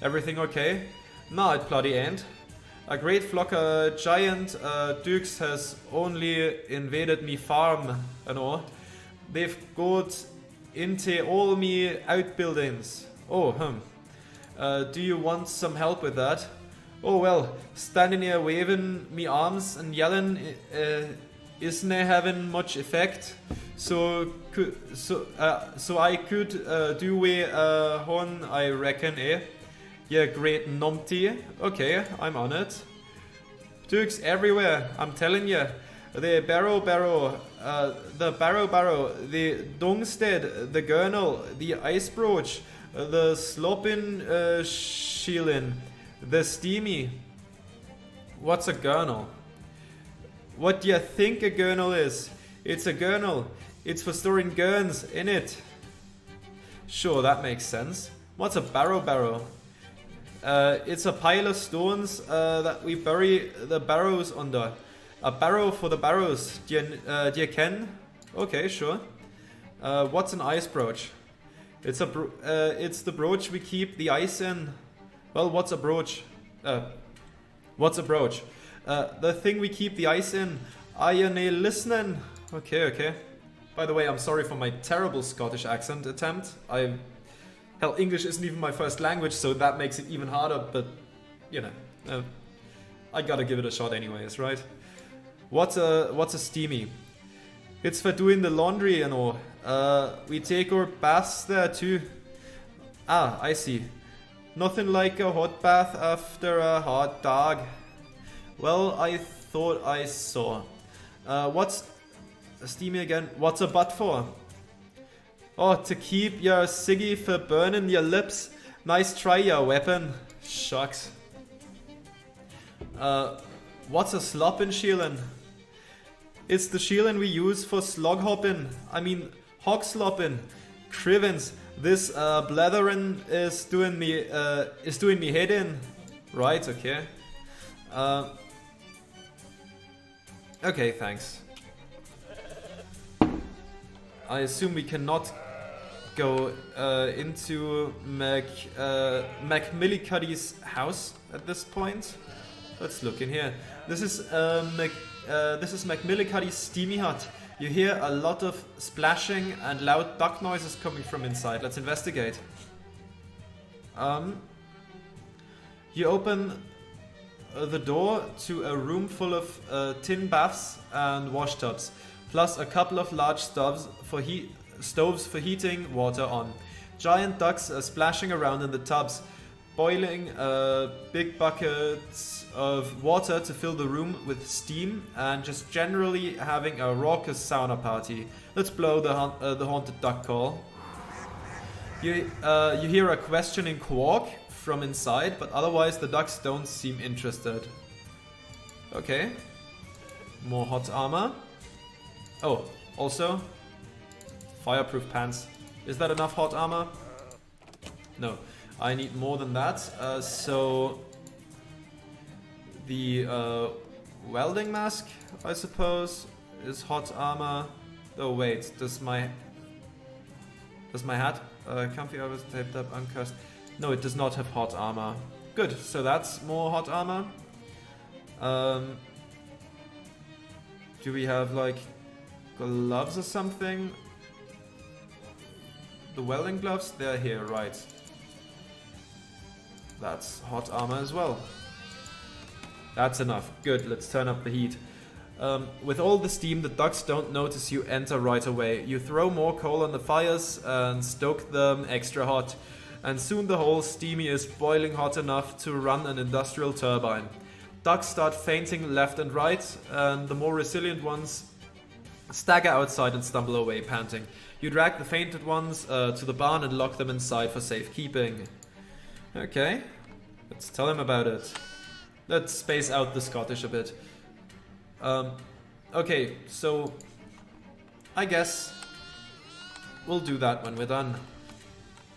Everything okay? Nah, it bloody ain't. A great flock of giant dukes has only invaded me farm and all. They've got into all me outbuildings. Oh, do you want some help with that? Oh well, standing here waving me arms and yelling isn't having much effect. So I could do way horn, I reckon, eh? Yeah, great numpty. Okay, I'm on it. Dukes everywhere, I'm telling you. The barrow, the barrow, the dungstead, the gurnal, the ice broach, the sloppin shieldin', the steamy. What's a gurnal? What do you think a gurnal is? It's a gurnal. It's for storing gurns in it. Sure, that makes sense. What's a barrow? It's a pile of stones that we bury the barrows under. A barrow for the barrows. Do you ken? Okay, sure. What's an ice broach? It's the brooch we keep the ice in. Well, what's a brooch? What's a brooch? The thing we keep the ice in. Are you listening? Okay. By the way, I'm sorry for my terrible Scottish accent attempt. Hell, English isn't even my first language, so that makes it even harder, but, you know, I gotta give it a shot anyways, right? What's a steamy? It's for doing the laundry and all. We take our baths there too. Ah, I see. Nothing like a hot bath after a hard dog. Well, I thought I saw. What's a steamy again? What's a butt for? Oh, to keep your ciggy for burning your lips. Nice try, your weapon. Shucks. What's a sloppin' shieldin'? It's the shieldin' we use for slog hopping. I mean, hog slopping. Crivens, this blatherin' is doing me head in. Right, okay. Okay, thanks. I assume we cannot go into McMillicuddy's house at this point. Let's look in here. This is McMillicuddy's steamy hut. You hear a lot of splashing and loud duck noises coming from inside. Let's investigate. You open the door to a room full of tin baths and wash tubs, plus a couple of large stoves for heating water on. Giant ducks are splashing around in the tubs, boiling big buckets of water to fill the room with steam, and just generally having a raucous sauna party. Let's blow the haunted duck call. You hear a questioning quawk from inside, but otherwise the ducks don't seem interested. Okay. More hot armor. Oh, also fireproof pants. Is that enough hot armor? No, I need more than that. So the welding mask, I suppose, is hot armor. Oh wait, does my hat comfy hours taped up uncursed? No, it does not have hot armor. Good, so that's more hot armor. Do we have like gloves or something? The welding gloves, they're here, right. That's hot armor as well. That's enough. Good, let's turn up the heat. With all the steam, the ducks don't notice you enter right away. You throw more coal on the fires and stoke them extra hot. And soon the whole steamy is boiling hot enough to run an industrial turbine. Ducks start fainting left and right, and the more resilient ones stagger outside and stumble away, panting. You drag the fainted ones to the barn and lock them inside for safekeeping. Okay, let's tell him about it. Let's space out the Scottish a bit. Okay, so I guess we'll do that when we're done.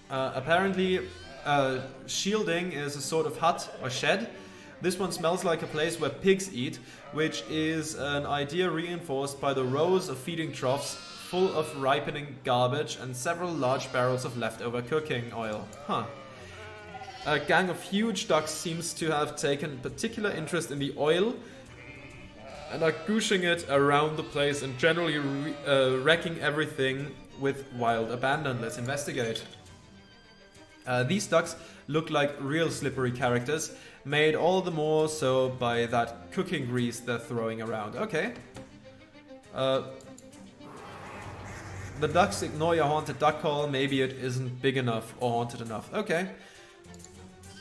Apparently, shielding is a sort of hut or shed. This one smells like a place where pigs eat, which is an idea reinforced by the rows of feeding troughs full of ripening garbage and several large barrels of leftover cooking oil. Huh. A gang of huge ducks seems to have taken particular interest in the oil and are gooshing it around the place and generally wrecking everything with wild abandon. Let's investigate. These ducks look like real slippery characters, made all the more so by that cooking grease they're throwing around. Okay. The ducks ignore your haunted duck call. Maybe it isn't big enough or haunted enough. Okay.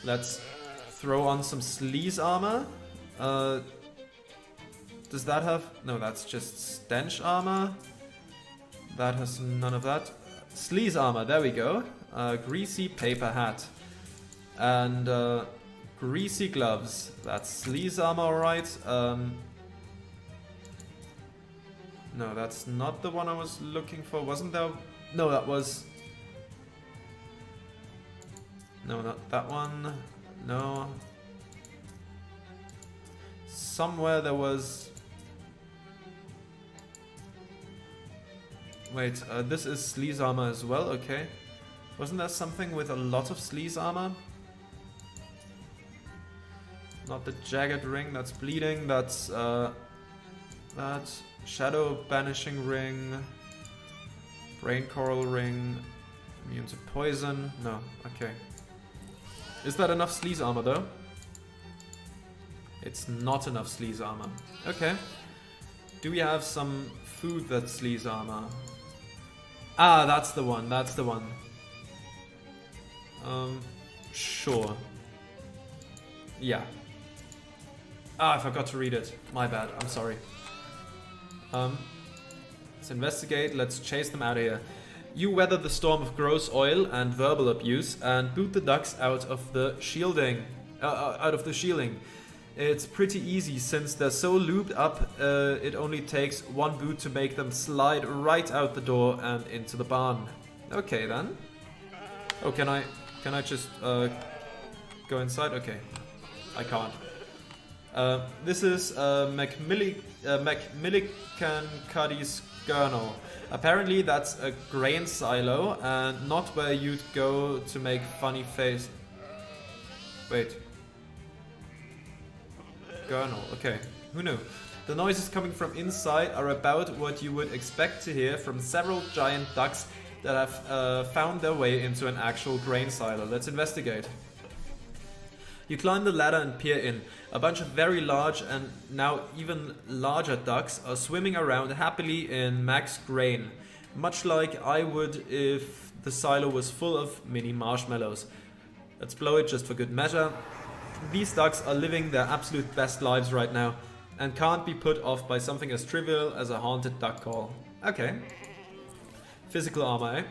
Let's throw on some sleaze armor. Does that have... No, that's just stench armor. That has none of that. Sleaze armor, there we go. Greasy paper hat. And greasy gloves. That's sleaze armor, alright. No, that's not the one I was looking for. Wasn't there? No, that was... No, not that one. No. Somewhere there was... Wait, this is sleaze armor as well, okay. Wasn't there something with a lot of sleaze armor? Not the jagged ring, that's bleeding, that's that. Shadow banishing ring. Brain coral ring. Immune to poison. No, okay. Is that enough sleaze armor though? It's not enough sleaze armor. Okay. Do we have some food that's sleaze armor? Ah, that's the one, that's the one. Sure. Yeah. Ah, I forgot to read it. My bad, I'm sorry. Let's investigate, let's chase them out of here. You weather the storm of gross oil and verbal abuse and boot the ducks out of the shielding. It's pretty easy since they're so looped up, it only takes one boot to make them slide right out the door and into the barn. Okay then. Oh, can I just go inside? Okay, I can't. This is Macmillican Cuddy's Gurnal. Apparently that's a grain silo and not where you'd go to make funny face. Wait. Gurnal, okay. Who knew? The noises coming from inside are about what you would expect to hear from several giant ducks that have found their way into an actual grain silo. Let's investigate. You climb the ladder and peer in. A bunch of very large and now even larger ducks are swimming around happily in max grain, much like I would if the silo was full of mini marshmallows. Let's blow it just for good measure. These ducks are living their absolute best lives right now and can't be put off by something as trivial as a haunted duck call. Okay. Physical armor, eh?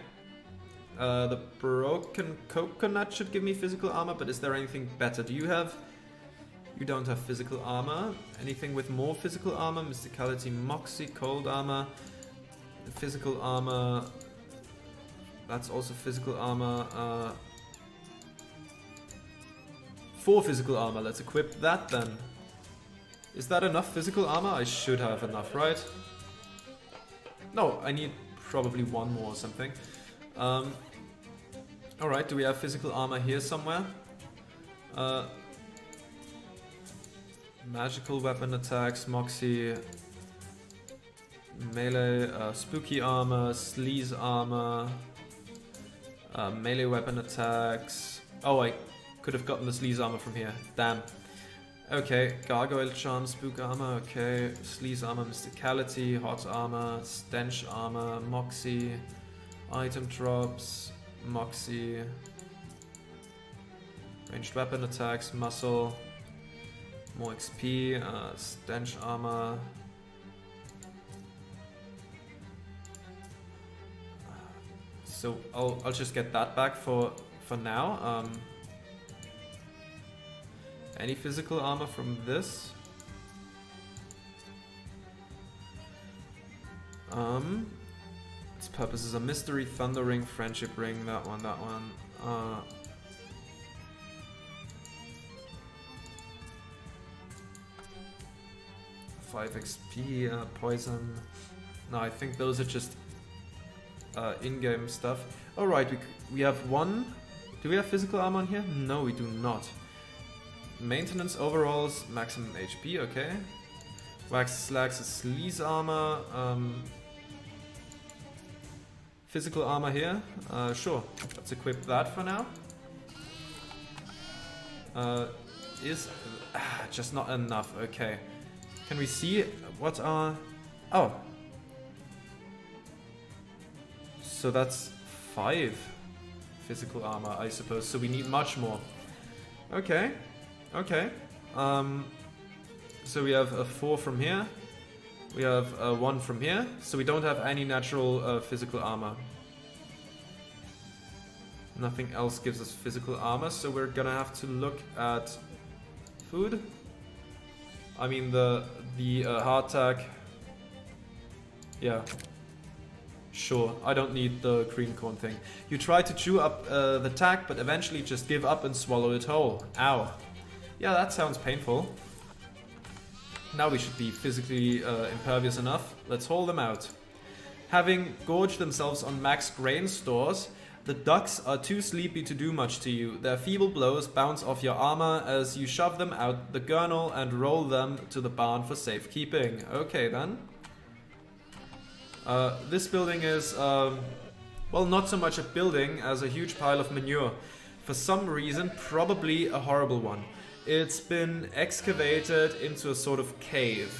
The broken coconut should give me physical armor, but is there anything better? Do you have... You don't have physical armor. Anything with more physical armor? Mysticality, Moxie, cold armor. Physical armor. That's also physical armor. 4 physical armor. Let's equip that then. Is that enough physical armor? I should have enough, right? No, I need probably one more or something. Alright, do we have physical armor here somewhere? Magical weapon attacks, Moxie, melee, spooky armor, sleaze armor, melee weapon attacks. Oh, I could have gotten the sleaze armor from here. Damn. Okay, gargoyle charm, spook armor, okay, sleaze armor, mysticality, hot armor, stench armor, Moxie, item drops, Moxie, ranged weapon attacks, muscle, more XP, stench armor. So I'll just get that back for now. Any physical armor from this? Its purpose is a mystery, thunder ring, friendship ring, that one. 5 XP, poison. No, I think those are just in-game stuff. Alright, we have one Do we have physical armor on here? No, we do not. Maintenance overalls, maximum HP, okay. Wax slacks is sleaze armor. Physical armor here. Sure, let's equip that for now. Is just not enough, okay. Can we see what are... Oh. So that's 5 physical armor, I suppose. So we need much more. Okay. Okay. So we have a 4 from here. We have a 1 from here. So we don't have any natural physical armor. Nothing else gives us physical armor, so we're gonna have to look at food. I mean the hardtack. Yeah. Sure, I don't need the green corn thing. You try to chew up the tack, but eventually just give up and swallow it whole. Ow. Yeah, that sounds painful. Now we should be physically impervious enough. Let's haul them out. Having gorged themselves on max grain stores, the ducks are too sleepy to do much to you. Their feeble blows bounce off your armor as you shove them out the gurnal and roll them to the barn for safekeeping. Okay then. This building is, well, not so much a building as a huge pile of manure. For some reason, probably a horrible one. It's been excavated into a sort of cave.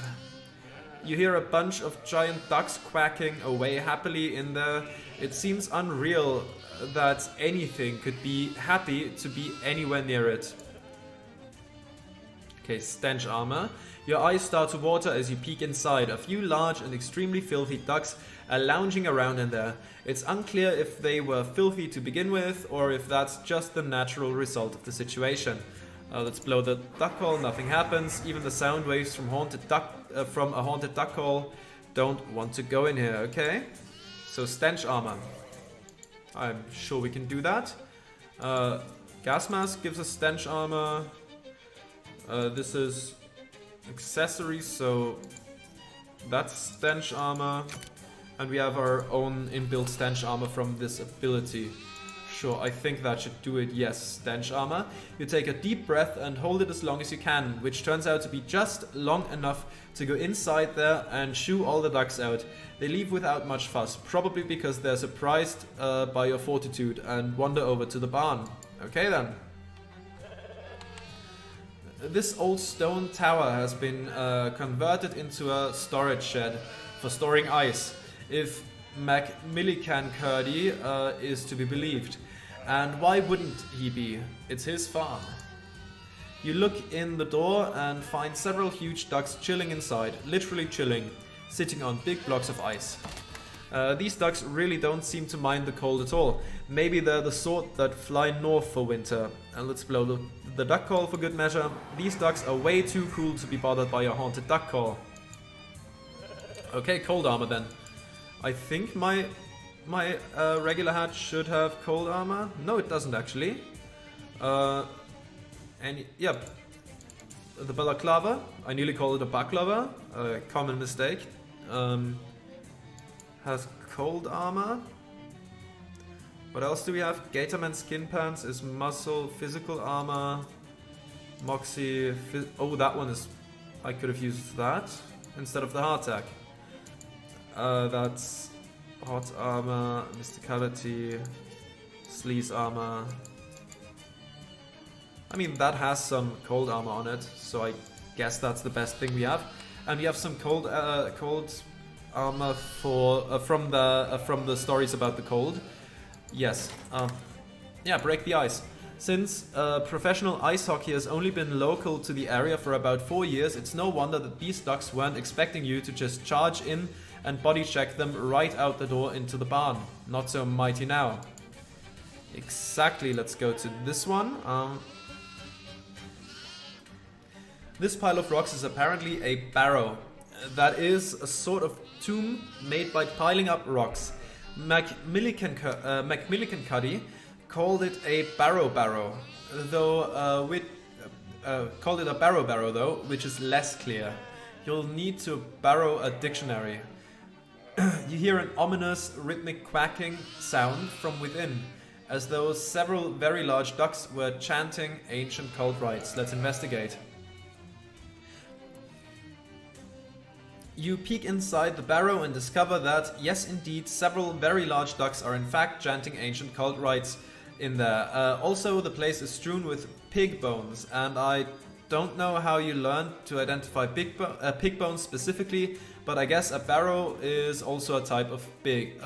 You hear a bunch of giant ducks quacking away happily in there. It seems unreal that anything could be happy to be anywhere near it. Okay, stench armor. Your eyes start to water as you peek inside. A few large and extremely filthy ducks are lounging around in there. It's unclear if they were filthy to begin with or if that's just the natural result of the situation. Let's blow the duck hole, nothing happens. Even the sound waves from a haunted duck hole don't want to go in here, okay? So stench armor. I'm sure we can do that. Gas mask gives us stench armor. This is accessories, so that's stench armor. And we have our own inbuilt stench armor from this ability. Sure, I think that should do it. Yes, stench armor. You take a deep breath and hold it as long as you can, which turns out to be just long enough to go inside there and shoo all the ducks out. They leave without much fuss, probably because they're surprised by your fortitude and wander over to the barn. Okay then. This old stone tower has been converted into a storage shed for storing ice, if McMillican-Curdy is to be believed. And why wouldn't he be? It's his farm. You look in the door and find several huge ducks chilling inside, literally chilling, sitting on big blocks of ice. These ducks really don't seem to mind the cold at all. Maybe they're the sort that fly north for winter. And let's blow the duck call for good measure. These ducks are way too cool to be bothered by a haunted duck call. Okay, cold armor then. I think my regular hat should have cold armor. No, it doesn't actually. And yep, the balaclava. I nearly called it a baklava. A common mistake. Has cold armor. What else do we have? Gatorman skin pants is muscle, physical armor. Moxie. Oh, that one is. I could have used that instead of the hardtack. That's hot armor, mysticality, sleaze armor. I mean, that has some cold armor on it, so I guess that's the best thing we have. And we have some cold armor for from the stories about the cold. Yes. Yeah, break the ice. Since professional ice hockey has only been local to the area for about 4 years, it's no wonder that these ducks weren't expecting you to just charge in and body check them right out the door into the barn. Not so mighty now. Exactly, let's go to this one. This pile of rocks is apparently a barrow. That is a sort of tomb made by piling up rocks. McMillican-Cuddy called it a barrow, though called it a barrow though, which is less clear. You'll need to borrow a dictionary. You hear an ominous rhythmic quacking sound from within. as though several very large ducks were chanting ancient cult rites. Let's investigate. You peek inside the barrow and discover that, yes indeed, several very large ducks are in fact chanting ancient cult rites in there. Also, the place is strewn with pig bones, and I don't know how you learned to identify pig bones specifically, but I guess a barrow is also a type of pig.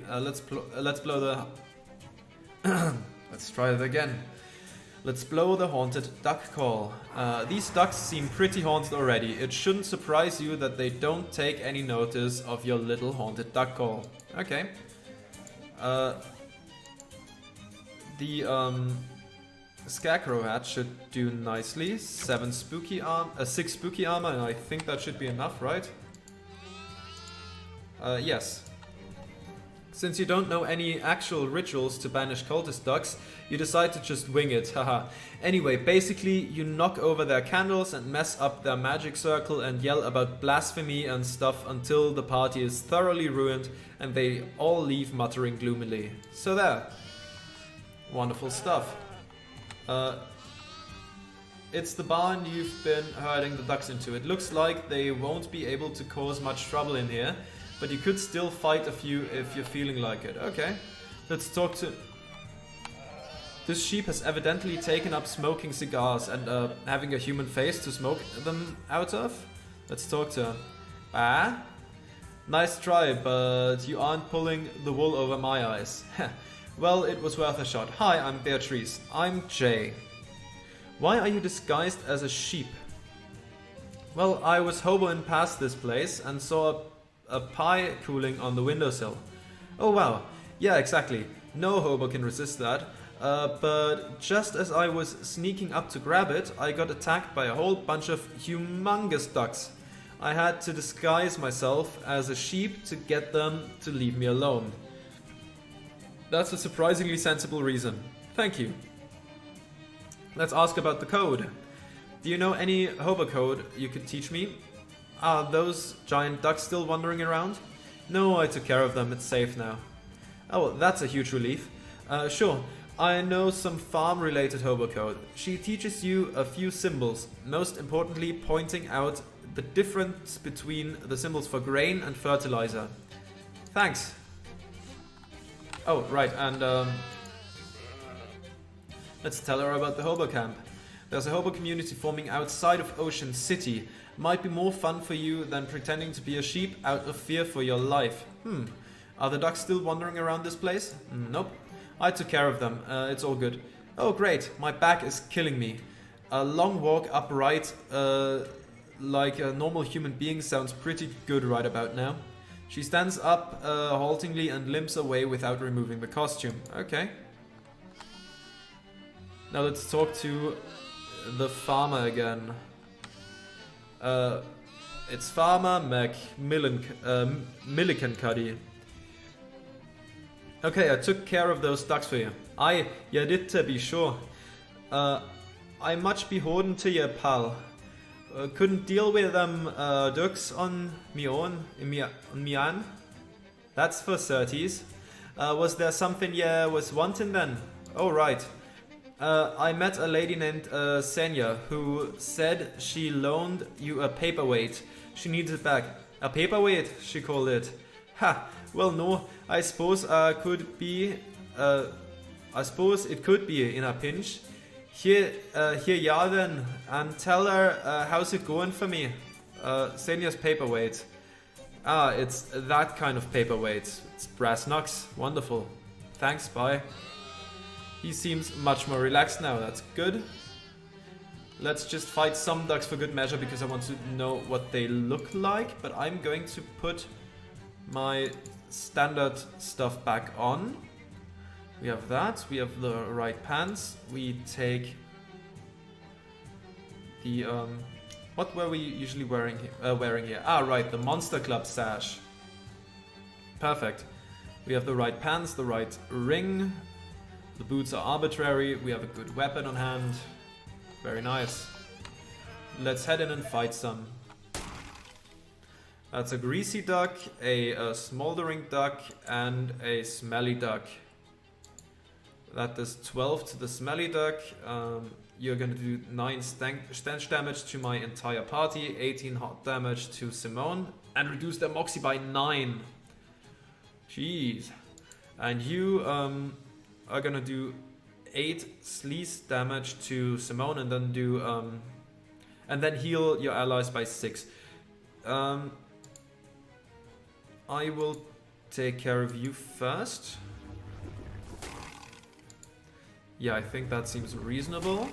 Let's blow the... Let's try it again. Let's blow the haunted duck call. These ducks seem pretty haunted already. It shouldn't surprise you that they don't take any notice of your little haunted duck call. Okay. The scarecrow hat should do nicely. 6 spooky armor, and I think that should be enough, right? Yes. Since you don't know any actual rituals to banish cultist ducks, you decide to just wing it, haha. Anyway, basically, you knock over their candles and mess up their magic circle and yell about blasphemy and stuff until the party is thoroughly ruined and they all leave muttering gloomily. So there. Wonderful stuff. It's the barn you've been herding the ducks into. It looks like they won't be able to cause much trouble in here, but you could still fight a few if you're feeling like it. Okay, let's talk to... This sheep has evidently taken up smoking cigars and having a human face to smoke them out of. Let's talk to her. Ah? Nice try, but you aren't pulling the wool over my eyes. Well, it was worth a shot. Hi, I'm Beatrice. I'm Jay. Why are you disguised as a sheep? Well, I was hoboing past this place and saw a pie cooling on the windowsill. Oh wow, yeah, exactly. No hobo can resist that. But just as I was sneaking up to grab it, I got attacked by a whole bunch of humongous ducks. I had to disguise myself as a sheep to get them to leave me alone. That's a surprisingly sensible reason. Thank you. Let's ask about the code. Do you know any hobo code you could teach me? Are those giant ducks still wandering around? No, I took care of them. It's safe now. Oh, that's a huge relief. Sure. I know some farm-related hobo code. She teaches you a few symbols, most importantly pointing out the difference between the symbols for grain and fertilizer. Thanks. Oh, right, and let's tell her about the hobo camp. There's a hobo community forming outside of Ocean City. Might be more fun for you than pretending to be a sheep out of fear for your life. Are the ducks still wandering around this place? Nope. I took care of them. It's all good. Oh, great. My back is killing me. A long walk upright, like a normal human being, sounds pretty good right about now. She stands up haltingly and limps away without removing the costume. Okay. Now let's talk to the farmer again. It's Farmer Milliken-Cuddy. Okay, I took care of those ducks for you. Aye, you did to be sure. I much beholden to you, pal. Couldn't deal with them ducks on me own, on me own. That's for certies. Was there something you was wanting then? Oh right. I met a lady named Senya who said she loaned you a paperweight. She needs it back. A paperweight, she called it. Ha! Well, no. I suppose could be. I suppose it could be in a pinch. Here, yeah then, and tell her how's it going for me. Senya's paperweight. Ah, it's that kind of paperweight. It's brass knucks. Wonderful. Thanks. Bye. He seems much more relaxed now. That's good. Let's just fight some ducks for good measure because I want to know what they look like. But I'm going to put my standard stuff back on. We have that. We have the right pants. We take the what were we usually wearing here? Ah, right, the Monster Club sash. Perfect. We have the right pants, the right ring. The boots are arbitrary. We have a good weapon on hand. Very nice. Let's head in and fight some. That's a greasy duck, a smoldering duck, and a smelly duck. That does 12 to the Smelly Duck. You're gonna do 9 stench damage to my entire party, 18 hot damage to Simone, and reduce their Moxie by 9. Jeez. And you are gonna do 8 sleaze damage to Simone, and then do and then heal your allies by 6. I will take care of you first. Yeah, I think that seems reasonable.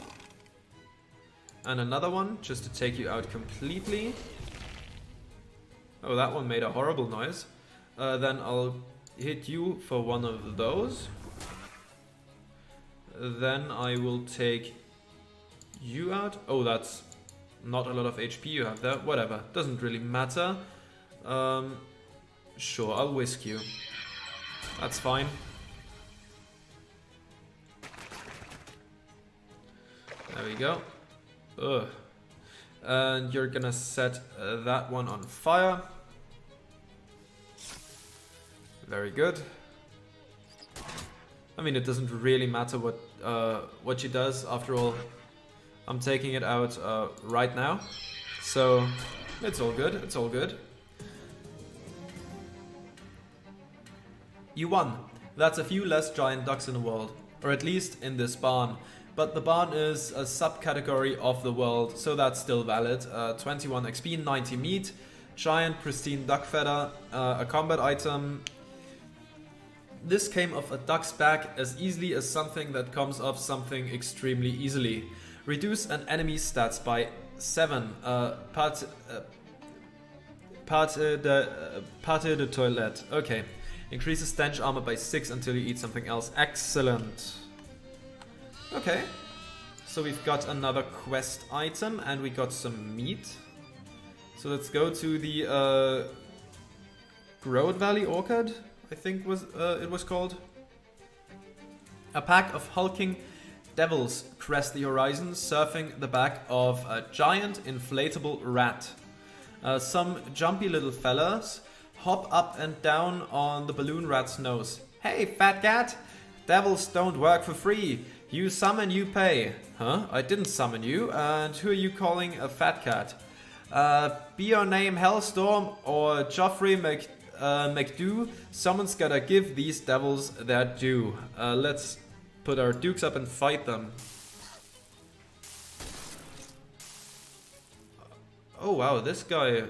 And another one, just to take you out completely. Oh, that one made a horrible noise. Then I'll hit you for one of those. Then I will take you out. Oh, that's not a lot of HP you have there. Whatever, doesn't really matter. Sure, I'll whisk you. That's fine. There we go. Ugh. And you're gonna set that one on fire. Very good. I mean, it doesn't really matter what she does. After all, I'm taking it out right now. So, it's all good, it's all good. You won. That's a few less giant ducks in the world. Or at least in this barn. But the barn is a subcategory of the world, so that's still valid. 21 XP, 90 meat, giant pristine duck feather, a combat item. This came off a duck's back as easily as something that comes off something extremely easily. Reduce an enemy's stats by 7. Parte de toilette. Okay. Increases stench armor by 6 until you eat something else. Excellent. Okay. So we've got another quest item and we got some meat. So let's go to the Growth Valley Orchard, I think it was called. A pack of hulking devils crest the horizon, surfing the back of a giant inflatable rat. Some jumpy little fellas hop up and down on the balloon rat's nose. Hey, fat cat! Devils don't work for free. You summon, you pay. Huh? I didn't summon you. And who are you calling a fat cat? Be your name Hellstorm or Joffrey McDo. Someone's gotta give these devils their due. Let's put our dukes up and fight them. Oh wow, this guy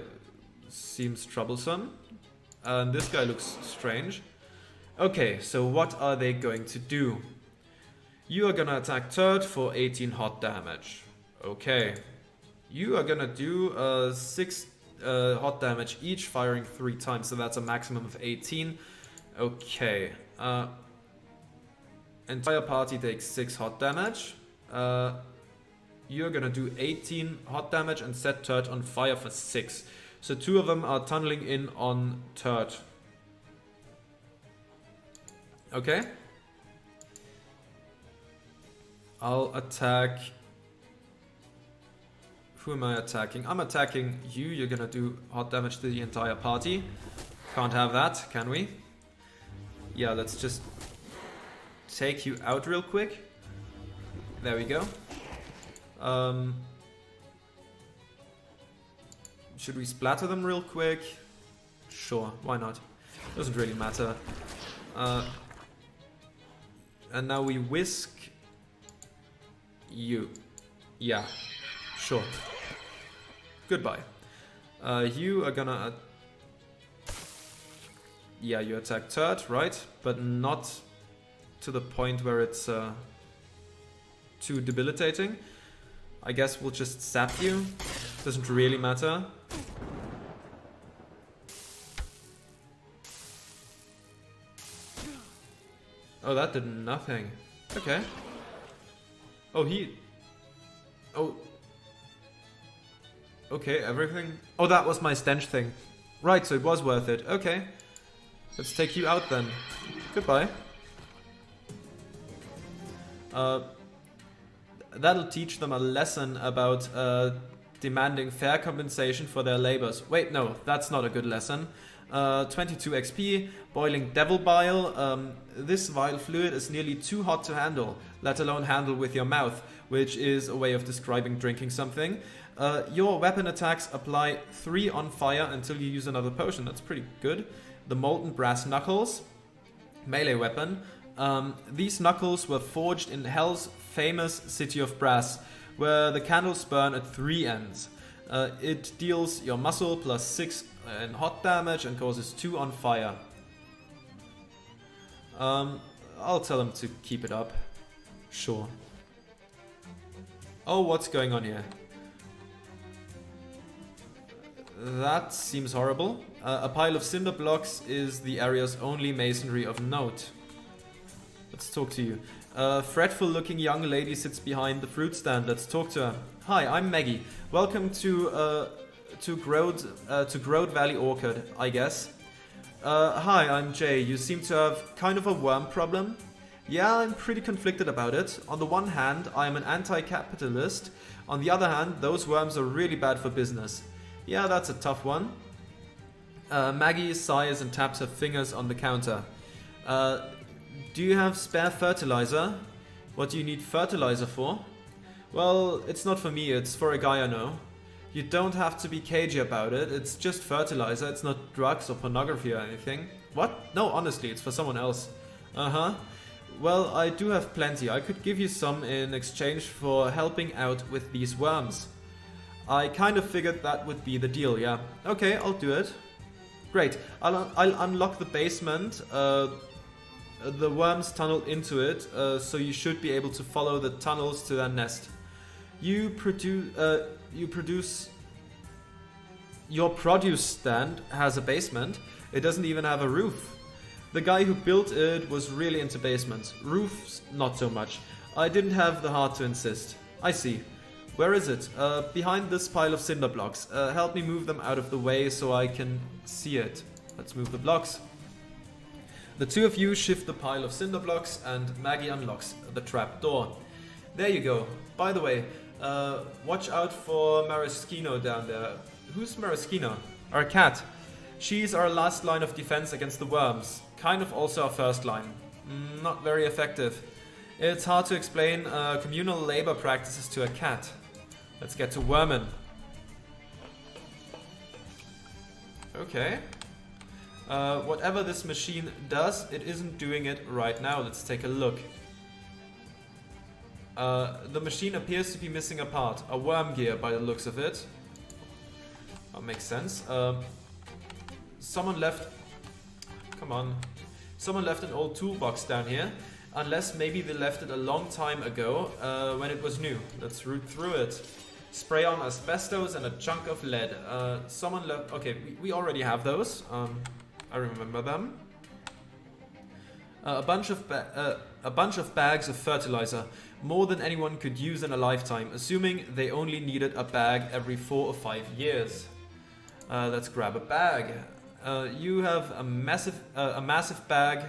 seems troublesome. And this guy looks strange. Okay, so what are they going to do? You are gonna attack Turd for 18 hot damage. Okay. You are gonna do 6 hot damage each, firing 3 times, so that's a maximum of 18. Okay. Entire party takes 6 hot damage. You're gonna do 18 hot damage and set Turd on fire for 6. So 2 of them are tunneling in on Turd. Okay. I'll attack... Who am I attacking? I'm attacking you. You're gonna do hot damage to the entire party. Can't have that, can we? Yeah, let's just take you out real quick. There we go. Should we splatter them real quick? Sure, why not? Doesn't really matter. And now we whisk you. Yeah, sure. Goodbye. You are gonna... yeah, you attack Turd, right? But not to the point where it's too debilitating. I guess we'll just zap you. Doesn't really matter. Oh, that did nothing. Okay. Oh, he... oh. Okay, everything... oh, that was my stench thing. Right, so it was worth it. Okay. Let's take you out then. Goodbye. That'll teach them a lesson about demanding fair compensation for their labors. Wait, no, that's not a good lesson. 22 XP, boiling devil bile. This vile fluid is nearly too hot to handle, let alone handle with your mouth, which is a way of describing drinking something. Your weapon attacks apply 3 on fire until you use another potion. That's pretty good. The molten brass knuckles, melee weapon. These knuckles were forged in Hell's famous city of brass, where the candles burn at 3 ends. It deals your muscle plus 6 in hot damage and causes 2 on fire. I'll tell him to keep it up. Sure. Oh, what's going on here? That seems horrible. A pile of cinder blocks is the area's only masonry of note. Let's talk to you. A fretful looking young lady sits behind the fruit stand. Let's talk to her. Hi, I'm Maggie. Welcome to Grode Valley Orchard, I guess. Hi, I'm Jay. You seem to have kind of a worm problem. Yeah, I'm pretty conflicted about it. On the one hand, I'm an anti-capitalist. On the other hand, those worms are really bad for business. Yeah, that's a tough one. Maggie sighs and taps her fingers on the counter. Do you have spare fertilizer? What do you need fertilizer for? Well, it's not for me, it's for a guy I know. You don't have to be cagey about it, it's just fertilizer, it's not drugs or pornography or anything. What? No, honestly, it's for someone else. Uh-huh. Well, I do have plenty. I could give you some in exchange for helping out with these worms. I kind of figured that would be the deal, yeah. Okay, I'll do it. Great. I'll unlock the basement. The worms tunnel into it, so you should be able to follow the tunnels to their nest. Your produce stand has a basement. It doesn't even have a roof. The guy who built it was really into basements. Roofs, not so much. I didn't have the heart to insist. I see. Where is it? Behind this pile of cinder blocks. Help me move them out of the way so I can see it. Let's move the blocks. The two of you shift the pile of cinder blocks and Maggie unlocks the trap door. There you go. By the way, watch out for Maraschino down there. Who's Maraschino? Our cat. She's our last line of defense against the worms. Kind of also our first line. Not very effective. It's hard to explain communal labor practices to a cat. Let's get to Wormin. Okay. Whatever this machine does, it isn't doing it right now. Let's take a look. The machine appears to be missing a part. A worm gear by the looks of it. That makes sense. Someone left... Come on. Someone left an old toolbox down here. Unless maybe they left it a long time ago, when it was new. Let's root through it. Spray on asbestos and a chunk of lead. Someone left... Okay, we already have those. I remember them. A bunch of bags of fertilizer. More than anyone could use in a lifetime, assuming they only needed a bag every 4 or 5 years. Let's grab a bag. You have a massive bag.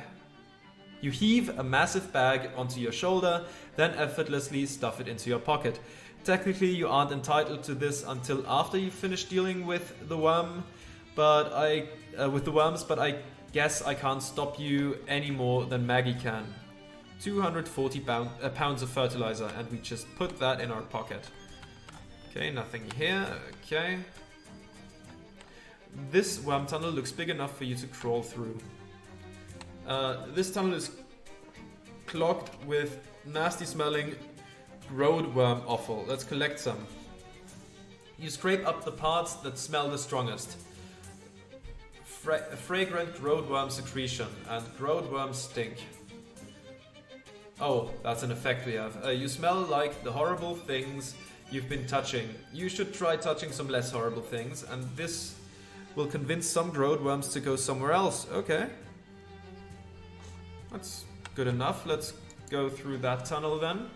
You heave a massive bag onto your shoulder, then effortlessly stuff it into your pocket. Technically, you aren't entitled to this until after you finish dealing with the worms, but I guess I can't stop you any more than Maggie can. 240 pounds of fertilizer, and we just put that in our pocket. Okay, nothing here. Okay. This worm tunnel looks big enough for you to crawl through. This tunnel is clogged with nasty smelling road worm offal. Let's collect some. You scrape up the parts that smell the strongest. Fragrant roadworm secretion, and roadworm stink. Oh, that's an effect we have. You smell like the horrible things you've been touching. You should try touching some less horrible things, and this will convince some roadworms to go somewhere else. Okay. That's good enough. Let's go through that tunnel then.